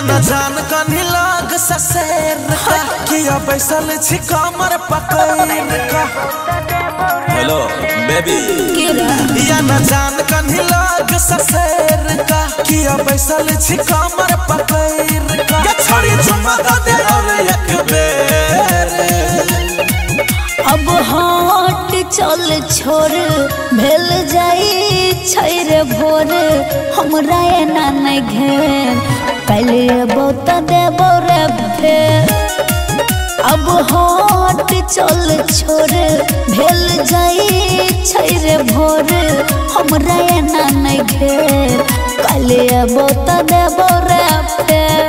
न जान कनी लाग ससेर का किया बैसल छी कमर पकड़ का। हेलो बेबी या न जान कनी लाग ससेर का किया बैसल छी कमर पकड़ का। छोड़ी चुम्मा दे और एक बेर अब हट चल छोड़ भेल जाई छैर भोर हमरा एना नहीं घेर पहले बहुत देबो रे फेर। अब हट चल छोड़ भेल जाई छैर भोर हमरा एना नहीं घेर पहले बहुत देबो रे फेर।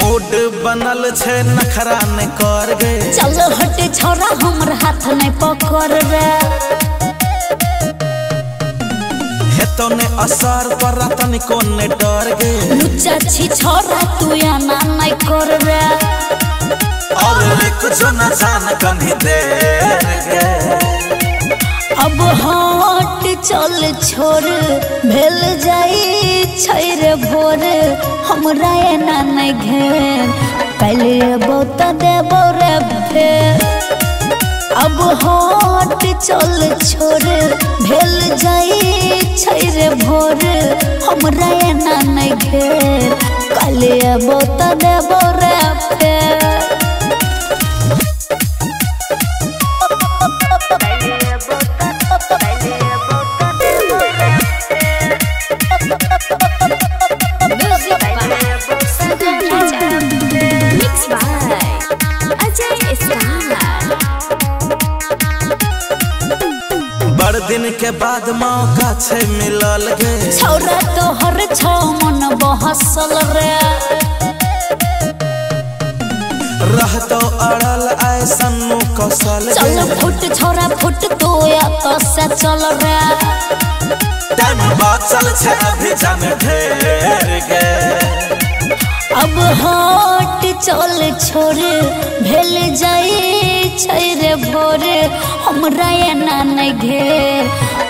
मूड बनल छे नखरा ने कर गे चलो हटे छोरा हमर हाथ नहीं पकड़ रे। हेतो ने असर पर तनिको ने डर गे लुच्चा छी छोरा तू या ना नहीं कर रे। और कुछ न जान कनी देर गे। अब हट चल छोड़ भेल जाई छैर भोर हमरा एना नहीं घेर पहले बहुत देबो रे फेर। अब हट चल छोड़ भेल जाई छैर भोर हमरा एना नहीं घेर पहले बहुत देबो रे फेर। बड़ दिन के बाद मौका छे मिलल गे छोरा तोहर छौ मन बहसल रे। रहतो अड़ल ऐसन कौशल चल फुट छोरा फुट तो या तो से चल रे। टाइम बाचल छे अभी जान ढेर गे। अब हट चल छोड़ भेल जाई छैर भोर हमरा एना नहीं घेर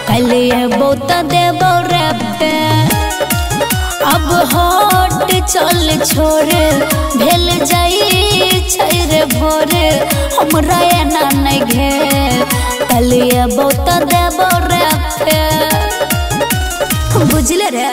पहले बहुत देबो रे फेर। अब हट चल छोड़ भेल जाई छैर भोर हमरा एना नहीं घेर पहले बहुत देबो रे फेर। बुझले रे।